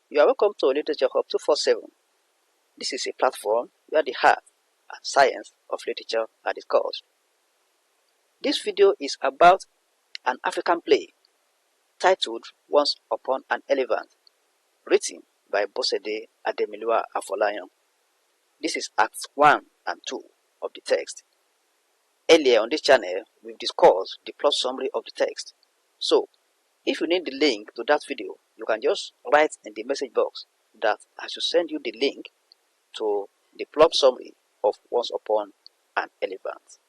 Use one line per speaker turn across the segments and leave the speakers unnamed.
You are welcome to Literature Hub 247. This is a platform where the art and science of literature are discussed. This video is about an African play titled Once Upon an Elephant, written by Bosede Ademilua-Afolayan. This is Acts 1 and 2 of the text. Earlier on this channel, we've discussed the plot summary of the text. So, if you need the link to that video, you can just write in the message box that I should send you the link to the plot summary of Once Upon an Elephant.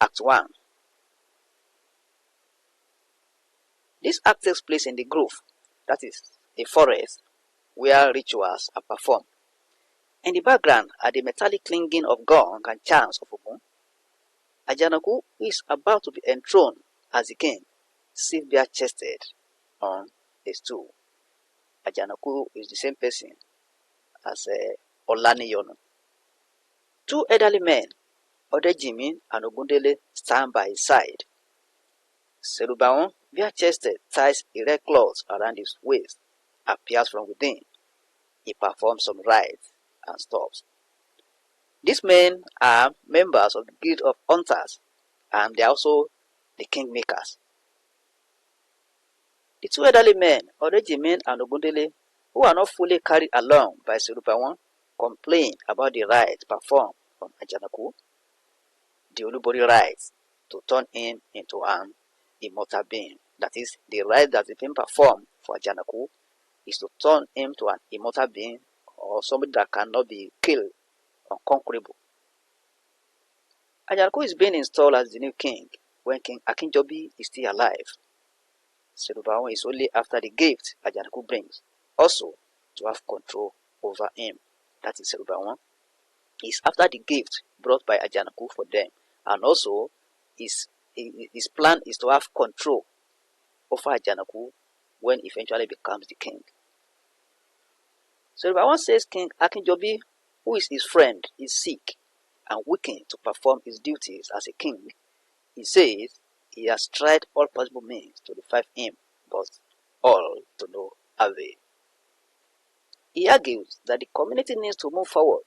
Act 1. This act takes place in the grove, that is, a forest where rituals are performed. In the background are the metallic clanging of gong and chants of Ogun. Ajanaku, who is about to be enthroned as the king, sits bare-chested on a stool. Ajanaku is the same person as Olaniyono. Two elderly men, Odejimin and Ogundele, stand by his side. Serubaon, bare-chested, ties a red cloth around his waist, appears from within. He performs some rites and stops. These men are members of the Guild of Hunters, and they are also the kingmakers. The two elderly men, Odejimin and Ogundele, who are not fully carried along by Serubaon, complain about the rites performed on Ajanaku. The Olubori rites to turn him into an immortal being. That is, the rite that is being performed for Ajanaku is to turn him to an immortal being or somebody that cannot be killed, unconquerable. Ajanaku is being installed as the new king when King Akinjobi is still alive. Serubaon is only after the gift Ajanaku brings, also to have control over him. That is, Serubaon is after the gift brought by Ajanaku for them, and also his plan is to have control over Ajanaku when he eventually becomes the king. Serubaon says King Akinjobi, who is his friend, is sick and weakened to perform his duties as a king. He says he has tried all possible means to revive him, but all to no avail. He argues that the community needs to move forward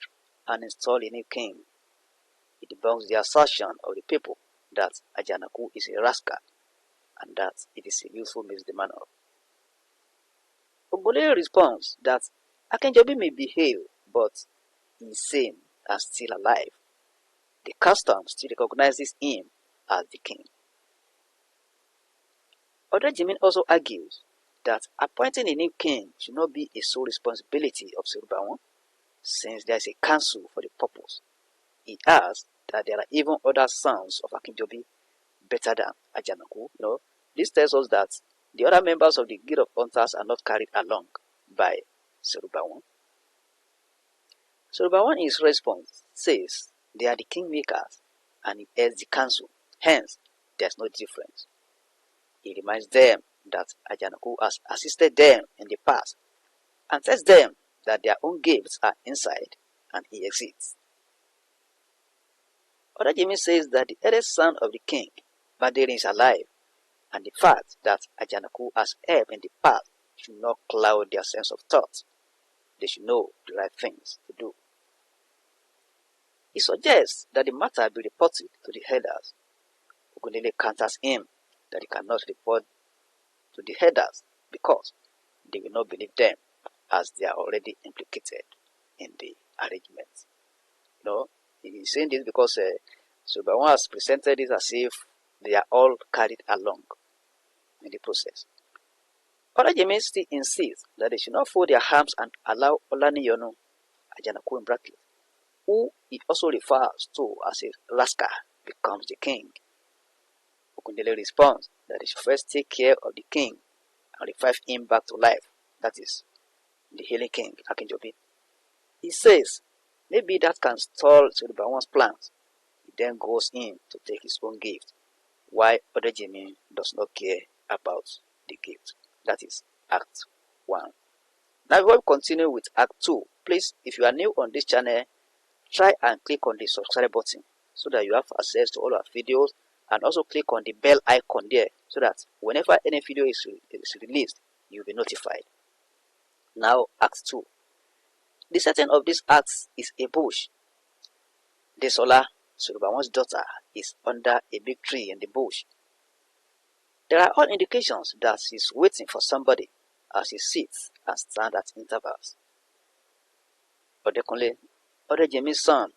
and install a new king. He debunks the assertion of the people that Ajanaku is a rascal and that it is a youthful misdemeanor. Ogundele responds that Akinjobi may be hale, but he is sane and still alive. The custom still recognizes him as the king. Odejimin also argues that appointing a new king should not be a sole responsibility of Serubaon, since there is a council for the purpose. He adds that there are even other sons of Akinjobi better than Ajanaku. This tells us that the other members of the Guild of Hunters are not carried along by Serubaon. Serubaon in his response says they are the kingmakers and he heads the council, hence there is no difference. He reminds them that Ajanaku has assisted them in the past and tells them that their own gifts are inside and he exits. Odejimin says that the eldest son of the king, Badiri, is alive, and the fact that Ajanaku has helped in the past should not cloud their sense of thought. They should know the right things to do. He suggests that the matter be reported to the elders. Ogundele counters him that he cannot report to the elders because they will not believe them, as they are already implicated in the arrangement. He is saying this because Serubaon has presented this as if they are all carried along in the process. Odejimin still insists that they should not fold their arms and allow Olaniyono, Ajanaku in brackets, who he also refers to as a rascal, becomes the king. Ogundele responds that they should first take care of the king and revive him back to life, that is, the healing king, Akinjobi. He says maybe that can stall Serubaon's plans. He then goes in to take his own gift, while Odejimin does not care about the gift. That is Act 1. Now we will continue with Act 2. Please, if you are new on this channel, try and click on the subscribe button so that you have access to all our videos and also click on the bell icon there so that whenever any video is released, you'll be notified. Now, Act 2. The setting of this act is a bush. Desola, Solubawan's daughter, is under a big tree in the bush. There are all indications that she's waiting for somebody as she sits and stands at intervals. Odekunle, Odejimi's son,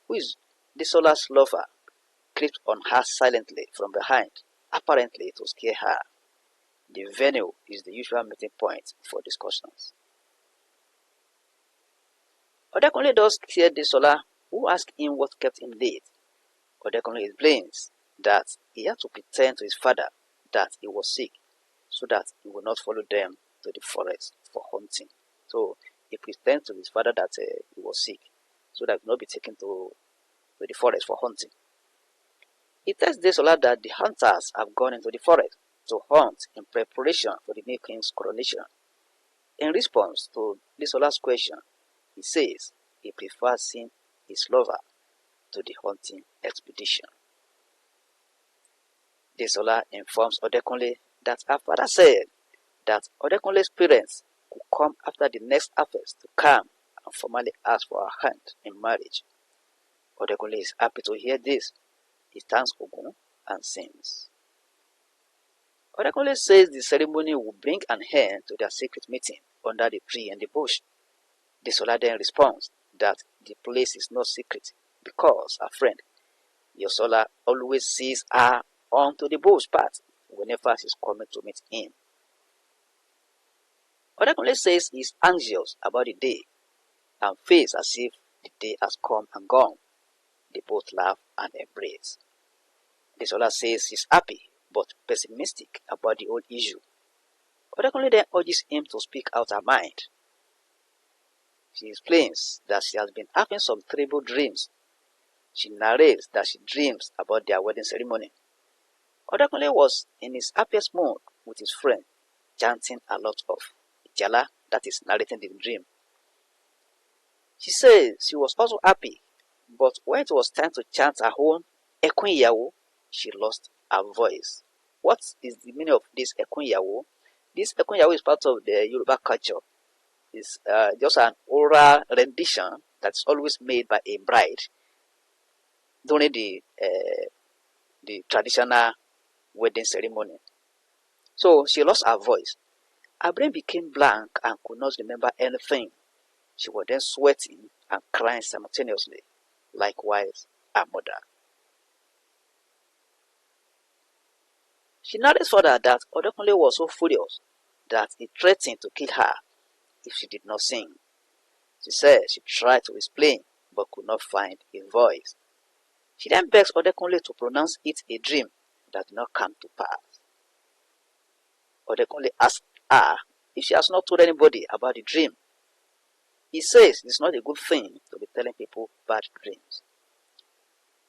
who is Desola's lover, creeps on her silently from behind, apparently to scare her. The venue is the usual meeting point for discussions. Odekunle does scare Desola, who asks him what kept him late. Odekunle explains that he had to pretend to his father that he was sick so that he would not follow them to the forest for hunting. So he pretends to his father that he was sick so that he would not be taken to the forest for hunting. He tells Desola that the hunters have gone into the forest to hunt in preparation for the new king's coronation. In response to Desola's question, he says he prefers seeing his lover to the hunting expedition. Desola informs Odekunle that her father said that Odekunle's parents could come after the next harvest to come and formally ask for her hand in marriage. Odekunle is happy to hear this. He thanks Ogun and sings. Odekunle says the ceremony will bring an end to their secret meeting under the tree in the bush. Desola then responds that the place is not secret because her friend Yosola always sees her onto the bush path whenever she's coming to meet him. Odekunle says he's anxious about the day and feels as if the day has come and gone. They both laugh and embrace. Desola says she's happy but pessimistic about the whole issue. Odekunle then urges him to speak out her mind. She explains that she has been having some terrible dreams. She narrates that she dreams about their wedding ceremony. Odekunle was in his happiest mood with his friend, chanting a lot of Ijala, that is narrating the dream. She says she was also happy, but when it was time to chant her own Ekun Iyawo, she lost her voice. What is the meaning of this Ekun Iyawo? This Ekun Iyawo is part of the Yoruba culture. It's just an oral rendition that's always made by a bride during the traditional wedding ceremony. So she lost her voice. Her brain became blank and could not remember anything. She was then sweating and crying simultaneously. Likewise, her mother. She narrates further that Odekunle was so furious that he threatened to kill her if she did not sing. She said she tried to explain but could not find a voice. She then begs Odekunle to pronounce it a dream that did not come to pass. Odekunle asks her if she has not told anybody about the dream. He says it's not a good thing to be telling people bad dreams.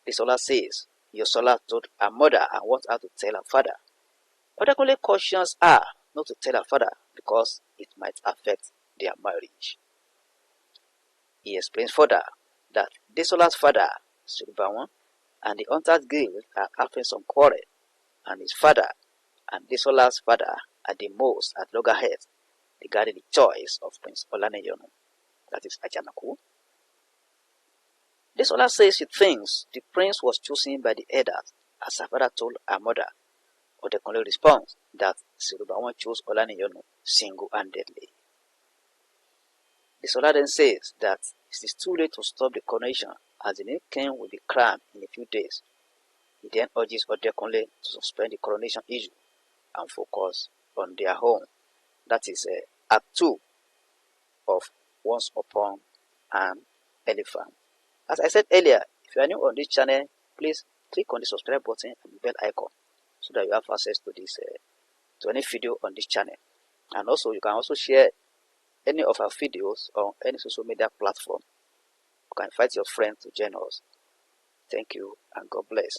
Desola says Yosola told her mother and wants her to tell her father. Odekunle cautions her not to tell her father because it might affect their marriage. He explains further that Desola's father, Sulubawan, and the Hunters Guild are having some quarrel, and his father and Desola's father are the most at loggerheads regarding the choice of Prince Olaneyonu, that is Ajanaku. Desola says she thinks the prince was chosen by the elders, as her father told her mother. Odekunle responds that Sulubawan chose Olaneyonu single-handedly. Desola then says that it is too late to stop the coronation as the new king will be crowned in a few days. He then urges Odekunle to suspend the coronation issue and focus on their home. That is Act 2 of Once Upon an Elephant. As I said earlier, if you are new on this channel, please click on the subscribe button and the bell icon so that you have access to this to any video on this channel. And also, you can also share any of our videos on any social media platform. You can invite your friends to join us. Thank you and God bless.